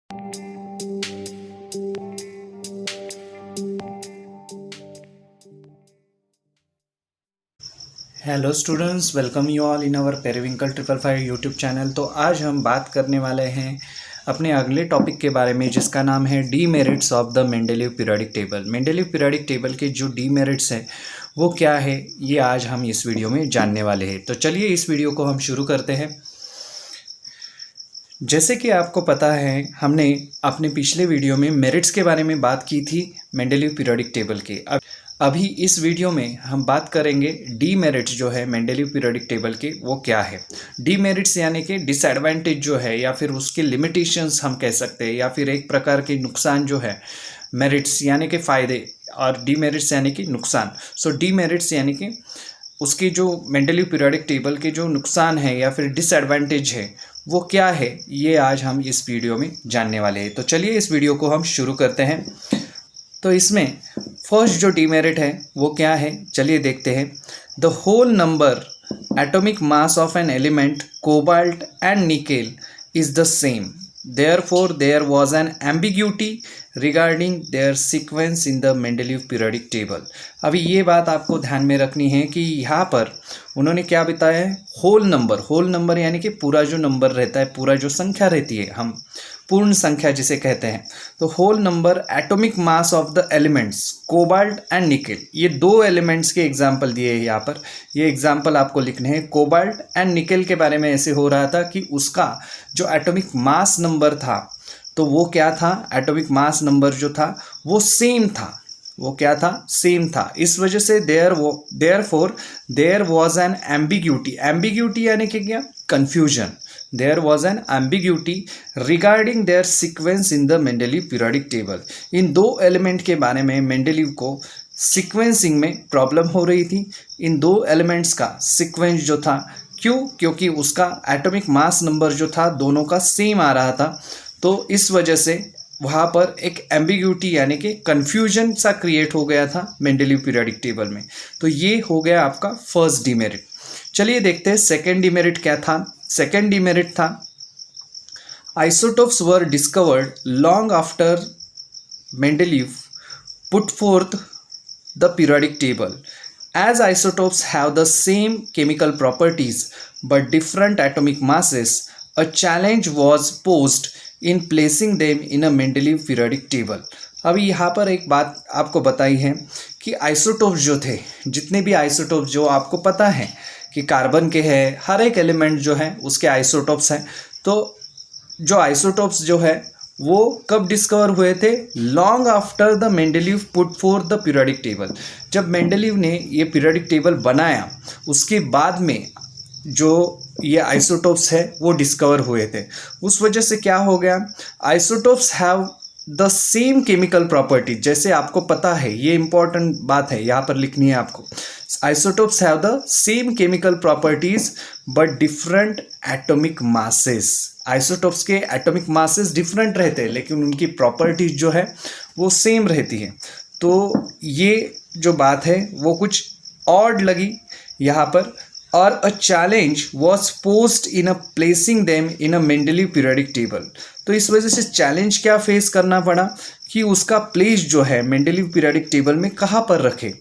Hello students, welcome you all in our Periwinkle 555 YouTube channel. तो आज हम बात करने वाले हैं अपने अगले टॉपिक के बारे में, जिसका नाम है demerits of the Mendeleev periodic table. Mendeleev periodic table के जो डीमेरिट्स हैं वो क्या है, ये आज हम इस वीडियो में जानने वाले हैं। तो चलिए इस वीडियो को हम शुरू करते हैं। जैसे कि आपको पता है, हमने अपने पिछले वीडियो में मेरिट्स के बारे में बात की थी मेंडेलीव पीरियोडिक टेबल के। अभी इस वीडियो में हम बात करेंगे डीमेरिट्स जो है मेंडेलीव पीरियोडिक टेबल के, वो क्या है। डीमेरिट्स यानी कि डिसएडवांटेज जो है, या फिर उसके लिमिटेशंस हम कह सकते हैं, या फिर एक प्रकार के नुकसान जो है। मेरिट्स यानी कि फ़ायदे और डीमेरिट्स यानी कि नुकसान। सो डीमेरिट्स यानी कि उसके जो मेंडेलीव पीरियोडिक टेबल के जो नुकसान है या फिर डिसएडवांटेज है वो क्या है, ये आज हम इस वीडियो में जानने वाले हैं। तो चलिए इस वीडियो को हम शुरू करते हैं। तो इसमें फर्स्ट जो डीमेरिट है वो क्या है, चलिए देखते हैं। The whole number atomic mass of an element cobalt and nickel is the same, therefore there was an ambiguity regarding their sequence in the Mendeleev periodic table. अभी ये बात आपको ध्यान में रखनी है कि यहाँ पर उन्होंने क्या बताया है, होल नंबर यानी कि पूरा जो नंबर रहता है, पूरा जो संख्या रहती है, हम पूर्ण संख्या जिसे कहते हैं। तो whole number atomic mass of the elements cobalt and nickel, ये दो एलिमेंट्स के एग्जाम्पल दिए हैं यहाँ पर। ये एग्जाम्पल आपको लिखने हैं। कोबाल्ट एंड निकेल के बारे में ऐसे हो रहा था कि उसका जो एटॉमिक मास नंबर था, तो वो क्या था, एटॉमिक मास नंबर जो था वो सेम था। वो क्या था, सेम था। इस वजह से therefore there was an ambiguity यानी कि क्या, confusion. There was an ambiguity regarding their sequence in the Mendeleev periodic table. इन दो एलिमेंट के बारे में मेंडेलीव को सीक्वेंसिंग में प्रॉब्लम हो रही थी। इन दो एलिमेंट्स का सीक्वेंस जो था, क्योंकि उसका एटॉमिक मास नंबर जो था दोनों का सेम आ रहा था, तो इस वजह से वहाँ पर एक एम्बिग्यूटी यानी कि कन्फ्यूजन सा क्रिएट हो गया था मेंडेलीव पीरियोडिक टेबल में। तो ये हो गया आपका फर्स्ट डीमेरिट। चलिए देखते हैं सेकेंड डीमेरिट क्या था। सेकेंड डीमेरिट था isotopes were discovered long after Mendeleev put fourth the periodic table. As isotopes have the same chemical properties but different atomic masses, a challenge was posed in placing them in a Mendeleev periodic table. अभी यहाँ पर एक बात आपको बताई है कि isotopes जो थे, जितने भी आइसोटोप्स जो आपको पता है कि कार्बन के हैं, हर एक एलिमेंट जो है उसके आइसोटोप्स हैं। तो जो आइसोटोप्स जो है वो कब डिस्कवर हुए थे, long after the Mendeleev put for the periodic table. जब मेंडेलीव ने ये पीरियोडिक टेबल बनाया, उसके बाद में जो ये आइसोटोप्स है वो डिस्कवर हुए थे। उस वजह से क्या हो गया, isotopes have the same chemical property. जैसे आपको पता है, ये इंपॉर्टेंट बात है, यहाँ पर लिखनी है आपको। Isotopes have the same chemical properties but different atomic masses. Isotopes के एटॉमिक मासेस डिफरेंट रहते हैं, लेकिन उनकी प्रॉपर्टीज जो है वो सेम रहती है। तो ये जो बात है वो कुछ ऑड लगी यहाँ पर। और a challenge was posed in a placing them in a Mendeleev periodic table. तो इस वजह से चैलेंज क्या फेस करना पड़ा कि उसका प्लेस जो है मेंडेलीव पीरियोडिक टेबल में कहाँ पर रखे।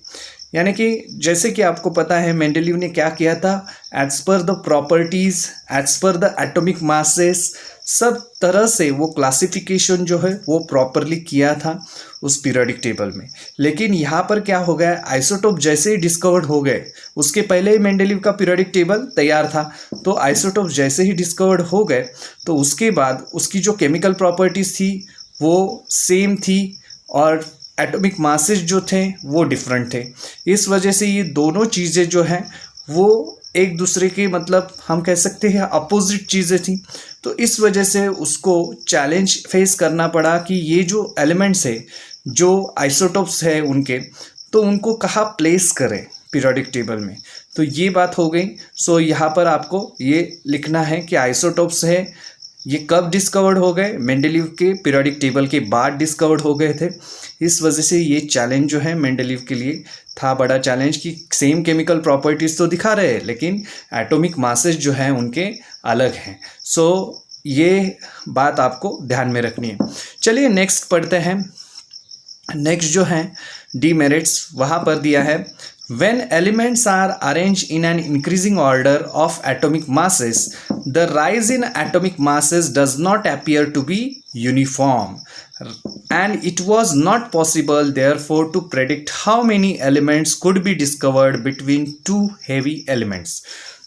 यानी कि जैसे कि आपको पता है मेंडेलीव ने क्या किया था, as per the properties, as per the atomic masses, सब तरह से वो क्लासिफिकेशन जो है वो प्रॉपरली किया था उस पीरियोडिक टेबल में। लेकिन यहाँ पर क्या हो गया, आइसोटोप जैसे ही डिस्कवर्ड हो गए, उसके पहले ही मेंडेलीव का पीरियोडिक टेबल तैयार था। तो आइसोटोप जैसे ही डिस्कवर्ड हो गए, तो उसके बाद उसकी जो केमिकल प्रॉपर्टीज थी वो सेम थी और एटॉमिक मासेस जो थे वो डिफरेंट थे। इस वजह से ये दोनों चीज़ें जो हैं वो एक दूसरे के, मतलब हम कह सकते हैं अपोजिट चीज़ें थी। तो इस वजह से उसको चैलेंज फेस करना पड़ा कि ये जो एलिमेंट्स है, जो आइसोटोप्स है उनके, तो उनको कहाँ प्लेस करें पीरियोडिक टेबल में। तो ये बात हो गई। सो यहाँ पर आपको ये लिखना है कि आइसोटोप्स है ये कब डिस्कवर्ड हो गए, मेंडेलीव के पीरियोडिक टेबल के बाद डिस्कवर्ड हो गए थे। इस वजह से ये चैलेंज जो है मेंडेलीव के लिए था बड़ा चैलेंज कि सेम केमिकल प्रॉपर्टीज़ तो दिखा रहे हैं, लेकिन एटॉमिक मासेस जो हैं उनके अलग हैं। सो ये बात आपको ध्यान में रखनी है। चलिए नेक्स्ट पढ़ते हैं। नेक्स्ट जो है डीमेरिट्स, वहाँ पर दिया है when elements are arranged in an increasing order of atomic masses, the rise in atomic masses does not appear to be uniform, and it was not possible therefore to predict how many elements could be discovered between two heavy elements।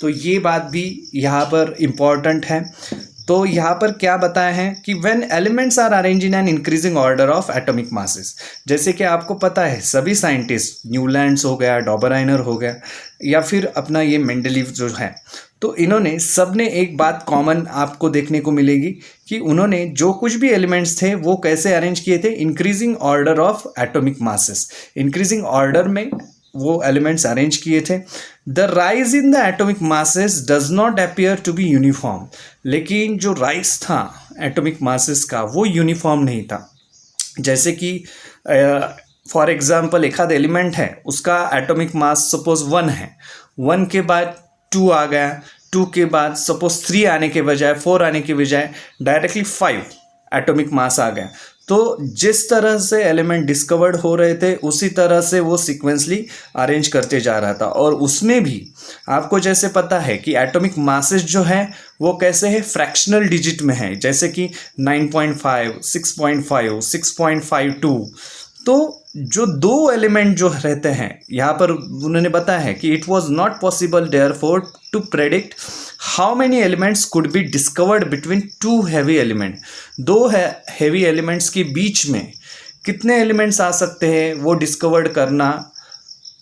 तो ये बात भी यहाँ पर important है। तो यहाँ पर क्या बताया है कि when elements are arrange in an increasing order of atomic masses, जैसे कि आपको पता है सभी साइंटिस्ट, न्यूलैंड्स हो गया, डॉबराइनर हो गया, या फिर अपना ये मेंडलीव जो है, तो इन्होंने सब ने एक बात कॉमन आपको देखने को मिलेगी कि उन्होंने जो कुछ भी एलिमेंट्स थे वो कैसे अरेंज किए थे, increasing order of atomic masses, increasing order में वो एलिमेंट्स अरेंज किए थे। The rise in the atomic masses does not appear to be uniform, लेकिन जो राइज था एटॉमिक मासेस का वो यूनिफॉर्म नहीं था। जैसे कि फॉर एग्जांपल एक आध एलिमेंट है, उसका एटॉमिक मास सपोज 1 है, 1 के बाद 2 आ गया, 2 के बाद सपोज 3 आने के बजाय, 4 आने के बजाय डायरेक्टली 5 एटॉमिक मास आ गया। तो जिस तरह से एलिमेंट डिस्कवर्ड हो रहे थे उसी तरह से वो सीक्वेंसली अरेंज करते जा रहा था। और उसमें भी आपको जैसे पता है कि एटॉमिक मासेस जो है वो कैसे है, फ्रैक्शनल डिजिट में है, जैसे कि 9.5, 6.5, 6.52। तो जो दो एलिमेंट जो रहते हैं यहाँ पर उन्होंने बताया है कि it was not possible therefore to predict how many elements could be discovered between two heavy element. दो हैवी एलिमेंट्स के बीच में कितने एलिमेंट्स आ सकते हैं वो डिस्कवर्ड करना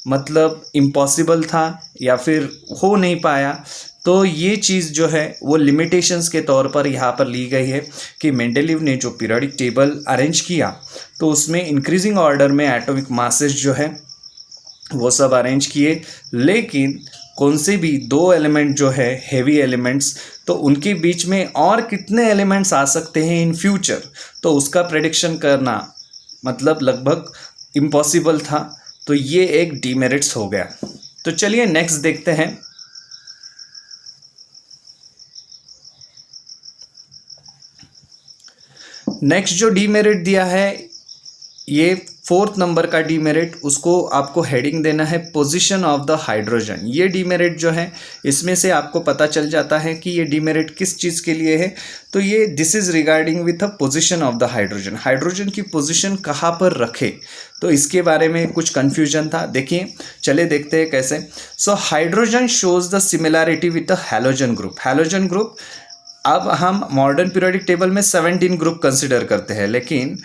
मतलब इम्पॉसिबल था या फिर हो नहीं पाया। तो ये चीज़ जो है वो लिमिटेशंस के तौर पर यहाँ पर ली गई है कि मेंडेलीव ने जो पीरियोडिक टेबल अरेंज किया तो उसमें इंक्रीजिंग ऑर्डर में एटॉमिक मासेस जो है वो सब अरेंज किए, लेकिन कौन से भी दो एलिमेंट जो है हेवी एलिमेंट्स, तो उनके बीच में और कितने एलिमेंट्स आ सकते हैं इन फ्यूचर, तो उसका प्रेडिक्शन करना मतलब लगभग इम्पॉसिबल था। तो ये एक डीमेरिट्स हो गया। तो चलिए नेक्स्ट देखते हैं। नेक्स्ट जो डीमेरिट दिया है ये 4th नंबर का डीमेरिट, उसको आपको हेडिंग देना है पोजीशन ऑफ द हाइड्रोजन। ये डीमेरिट जो है इसमें से आपको पता चल जाता है कि ये डीमेरिट किस चीज़ के लिए है। तो ये this is regarding with the position of the hydrogen, hydrogen की पोजीशन कहाँ पर रखे, तो इसके बारे में कुछ कन्फ्यूजन था। देखिए चले देखते हैं कैसे। So hydrogen shows the similarity with the halogen group. Halogen group अब हम मॉडर्न पीरियोडिक टेबल में 17 ग्रुप कंसिडर करते हैं, लेकिन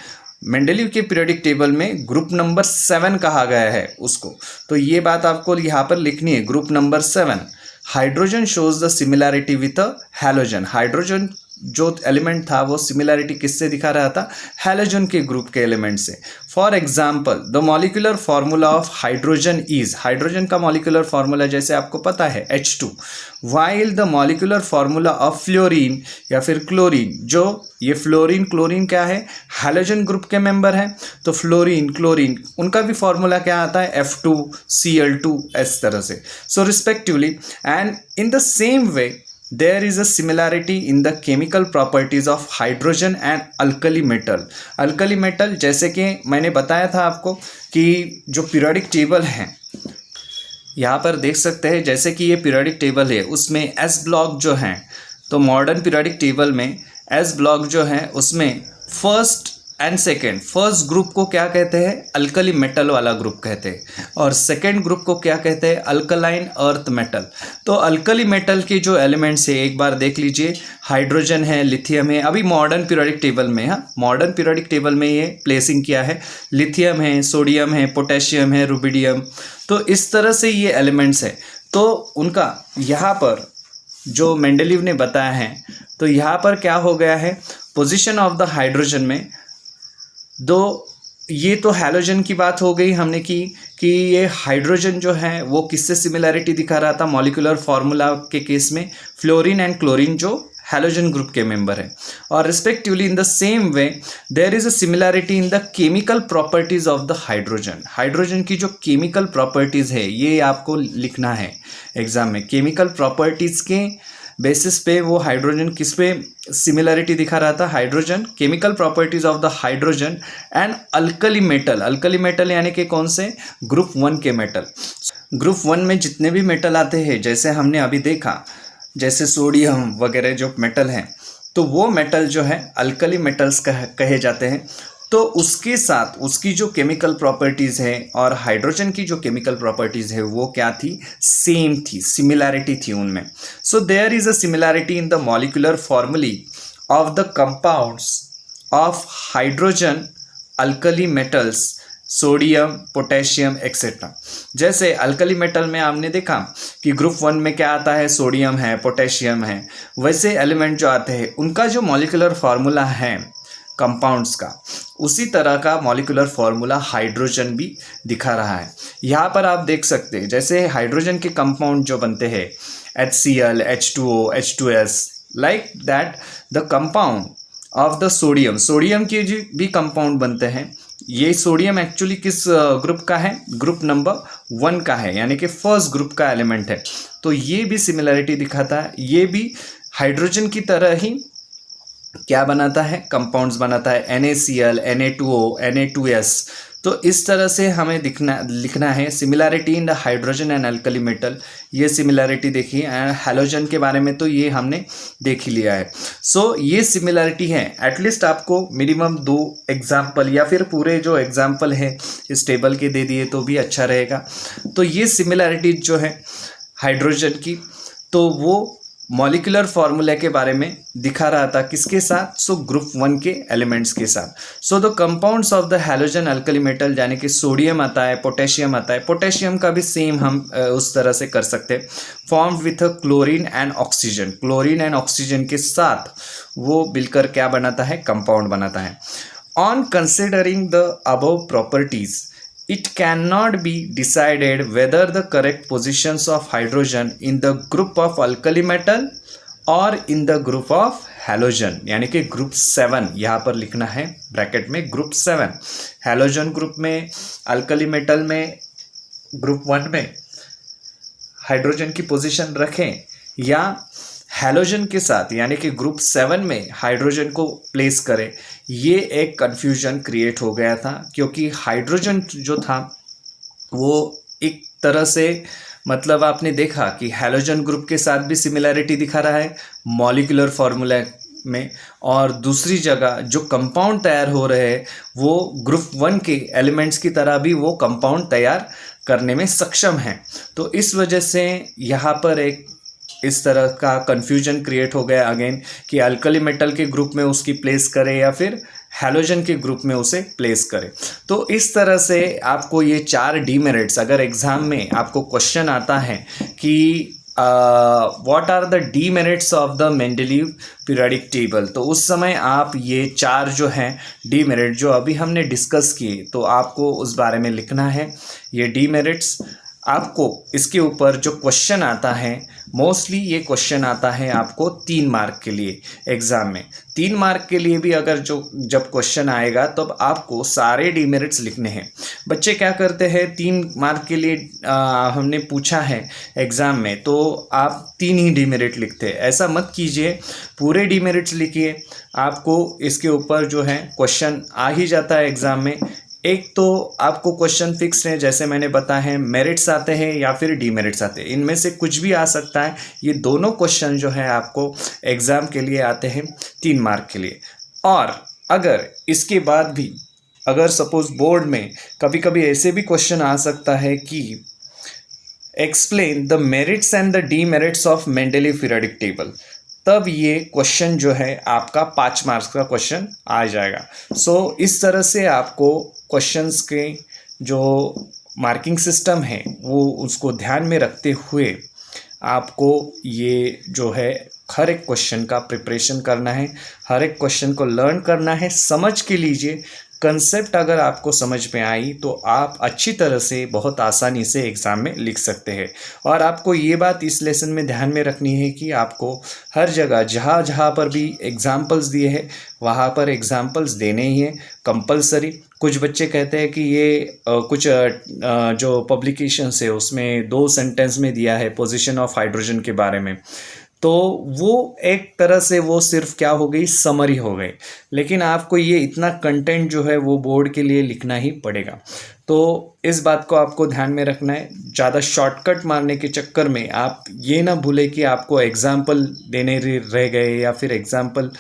मेंडेलीव के पीरियोडिक टेबल में ग्रुप नंबर 7 कहा गया है उसको। तो ये बात आपको यहाँ पर लिखनी है, group number 7। Hydrogen shows the similarity with halogen. Hydrogen जो एलिमेंट था वो सिमिलैरिटी किससे दिखा रहा था, हैलोजन के ग्रुप के एलिमेंट से। For example the molecular formula of hydrogen is, hydrogen का मॉलिक्यूलर फार्मूला जैसे आपको पता है H2, while the molecular formula of fluorine या फिर क्लोरीन, जो ये फ्लोरीन क्लोरीन क्या है, हैलोजन ग्रुप के मेंबर हैं, तो फ्लोरीन क्लोरीन उनका भी फार्मूला क्या आता है F2Cl2 इस तरह से। So respectively and in the same way there is a similarity in the chemical properties of hydrogen and alkali metal। alkali metal जैसे कि मैंने बताया था आपको कि जो पीरियोडिक टेबल है यहाँ पर देख सकते हैं, जैसे कि ये पीरियोडिक टेबल है उसमें S ब्लॉक जो है, तो मॉडर्न पीरियोडिक टेबल में S ब्लॉक जो है उसमें first and second, first group को क्या कहते हैं, अल्कली मेटल वाला ग्रुप कहते हैं, और सेकेंड ग्रुप को क्या कहते हैं, अल्कलाइन अर्थ मेटल। तो अल्कली मेटल के जो एलिमेंट्स है एक बार देख लीजिए, हाइड्रोजन है, लिथियम है, अभी मॉडर्न पीरियोडिक टेबल में, हाँ मॉडर्न पीरियोडिक टेबल में ये प्लेसिंग किया है, लिथियम है, सोडियम है, पोटेशियम है, रुबिडियम। तो इस तरह से ये एलिमेंट्स है। तो उनका यहाँ पर जो मेंडेलीव ने बताया है, तो यहाँ पर क्या हो गया है, पोजीशन ऑफ द हाइड्रोजन में दो, ये तो हैलोजन की बात हो गई हमने कि ये हाइड्रोजन जो है वो किससे सिमिलैरिटी दिखा रहा था, मॉलिक्यूलर फार्मूला के केस में फ्लोरीन एंड क्लोरीन जो हैलोजन ग्रुप के मेंबर है। और respectively in the same way there is a similarity in the chemical properties of the hydrogen. Hydrogen की जो केमिकल प्रॉपर्टीज है ये आपको लिखना है एग्जाम में। केमिकल प्रॉपर्टीज के बेसिस पे वो हाइड्रोजन किस पे सिमिलरिटी दिखा रहा था, hydrogen, chemical properties of the hydrogen and alkali metal. Alkali metal यानी कि कौन से, ग्रुप 1 के मेटल। ग्रुप 1 में जितने भी मेटल आते हैं, जैसे हमने अभी देखा, जैसे सोडियम वगैरह जो मेटल हैं, तो वो मेटल जो है अल्कली मेटल्स कहे जाते हैं। तो उसके साथ उसकी जो केमिकल प्रॉपर्टीज़ है और हाइड्रोजन की जो केमिकल प्रॉपर्टीज़ है वो क्या थी, सेम थी, सिमिलैरिटी थी उनमें। So there is a similarity in the molecular formulae of the compounds of hydrogen alkali metals, sodium, potassium etcetera. जैसे अल्कली मेटल में आपने देखा कि ग्रुप 1 में क्या आता है, सोडियम है, पोटेशियम है, वैसे एलिमेंट जो आते हैं उनका जो मॉलिक्यूलर फार्मूला है कंपाउंड्स का, उसी तरह का मॉलिक्यूलर फार्मूला हाइड्रोजन भी दिखा रहा है। यहाँ पर आप देख सकते हैं जैसे हाइड्रोजन के कंपाउंड जो बनते हैं HCl, H2O, H2S, like that the compound of the sodium, sodium के भी कंपाउंड बनते हैं। ये सोडियम एक्चुअली किस ग्रुप का है, ग्रुप नंबर 1 का है, यानी कि फर्स्ट ग्रुप का एलिमेंट है। तो ये भी सिमिलरिटी दिखाता है, ये भी हाइड्रोजन की तरह ही क्या बनाता है, कंपाउंड्स बनाता है, NaCl, Na2O, Na2S। तो इस तरह से हमें लिखना है similarity in the hydrogen and alkali metal. ये सिमिलैरिटी देखिए, एंड हैलोजन के बारे में तो ये हमने देख ही लिया है। सो ये सिमिलैरिटी है, एटलीस्ट आपको मिनिमम 2 एग्जाम्पल या फिर पूरे जो एग्जाम्पल है इस टेबल के दे दिए तो भी अच्छा रहेगा। तो ये सिमिलैरिटी जो है हाइड्रोजन की, तो वो मॉलिक्यूलर फार्मूला के बारे में दिखा रहा था, किसके साथ, सो ग्रुप 1 के एलिमेंट्स के साथ। So the compounds of the halogen alkali metal, यानी कि सोडियम आता है, पोटेशियम आता है, पोटेशियम का भी सेम हम उस तरह से कर सकते हैं, formed with chlorine and oxygen, chlorine and oxygen के साथ वो मिलकर क्या बनाता है, कंपाउंड बनाता है। On considering the above properties, it cannot be decided whether the correct positions of hydrogen in the group of alkali metal or in the group of halogen, यानी कि ग्रुप 7 यहाँ पर लिखना है ब्रैकेट में, ग्रुप 7 हैलोजन ग्रुप में, alkali metal में, group 1 में हाइड्रोजन की पोजीशन रखें या हैलोजन के साथ यानी कि ग्रुप 7 में हाइड्रोजन को प्लेस करें। ये एक कन्फ्यूजन क्रिएट हो गया था, क्योंकि हाइड्रोजन जो था वो एक तरह से, मतलब आपने देखा कि हैलोजन ग्रुप के साथ भी सिमिलैरिटी दिखा रहा है मॉलिक्यूलर फार्मूला में, और दूसरी जगह जो कंपाउंड तैयार हो रहे हैं वो ग्रुप 1 के एलिमेंट्स की तरह भी वो कंपाउंड तैयार करने में सक्षम हैं। तो इस वजह से यहाँ पर एक इस तरह का कन्फ्यूजन क्रिएट हो गया अगेन कि अल्कली मेटल के ग्रुप में उसकी प्लेस करें या फिर हैलोजन के ग्रुप में उसे प्लेस करें। तो इस तरह से आपको ये 4 डीमेरिट्स, अगर एग्जाम में आपको क्वेश्चन आता है कि what are the demerits of the Mendeleev periodic table, तो उस समय आप ये 4 जो हैं डीमेरिट जो अभी हमने डिस्कस किए, तो आपको उस बारे में लिखना है ये डीमेरिट्स। आपको इसके ऊपर जो क्वेश्चन आता है, मोस्टली ये क्वेश्चन आता है आपको 3 मार्क के लिए एग्ज़ाम में। 3 मार्क के लिए भी अगर जब क्वेश्चन आएगा तब तो आपको सारे डीमेरिट्स लिखने हैं। बच्चे क्या करते हैं, 3 मार्क के लिए हमने पूछा है एग्ज़ाम में तो आप 3 ही डीमेरिट लिखते हैं। ऐसा मत कीजिए, पूरे डीमेरिट्स लिखिए। आपको इसके ऊपर जो है क्वेश्चन आ ही जाता है एग्ज़ाम में। एक तो आपको क्वेश्चन फिक्स है, जैसे मैंने बताया है, मेरिट्स आते हैं या फिर डीमेरिट्स आते हैं, इनमें से कुछ भी आ सकता है। ये दोनों क्वेश्चन जो है आपको एग्ज़ाम के लिए आते हैं 3 मार्क के लिए। और अगर इसके बाद भी अगर सपोज बोर्ड में कभी कभी ऐसे भी क्वेश्चन आ सकता है कि explain the merits and the demerits of Mendeleev periodic table, तब ये क्वेश्चन जो है आपका 5 मार्क्स का क्वेश्चन आ जाएगा। सो इस तरह से आपको क्वेश्चंस के जो मार्किंग सिस्टम है वो उसको ध्यान में रखते हुए आपको ये जो है हर एक क्वेश्चन का प्रिपरेशन करना है, हर एक क्वेश्चन को लर्न करना है। समझ के लीजिए, कंसेप्ट अगर आपको समझ में आई तो आप अच्छी तरह से बहुत आसानी से एग्ज़ाम में लिख सकते हैं। और आपको ये बात इस लेसन में ध्यान में रखनी है कि आपको हर जगह जहाँ जहाँ पर भी एग्ज़ाम्पल्स दिए हैं वहाँ पर एग्ज़ाम्पल्स देने ही हैं कंपलसरी। कुछ बच्चे कहते हैं कि ये कुछ जो पब्लिकेशंस है उसमें 2 सेंटेंस में दिया है पोजीशन ऑफ हाइड्रोजन के बारे में, तो वो एक तरह से वो सिर्फ क्या हो गई, समरी हो गई। लेकिन आपको ये इतना कंटेंट जो है वो बोर्ड के लिए लिखना ही पड़ेगा। तो इस बात को आपको ध्यान में रखना है। ज़्यादा शॉर्टकट मारने के चक्कर में आप ये ना भूले कि आपको एग्जाम्पल देने रह गए या फिर एग्जाम्पल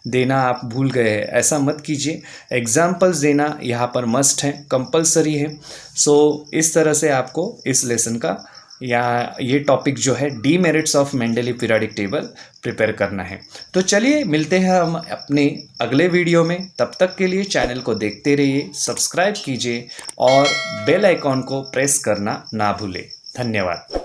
देना आप भूल गए हैं, ऐसा मत कीजिए। एग्जाम्पल्स देना यहाँ पर मस्ट है, कंपलसरी है। सो इस तरह से आपको इस लेसन का या ये टॉपिक जो है demerits of Mendeleev periodic table prepare करना है। तो चलिए मिलते हैं हम अपने अगले वीडियो में। तब तक के लिए चैनल को देखते रहिए, सब्सक्राइब कीजिए और बेल आइकॉन को प्रेस करना ना भूलें। धन्यवाद।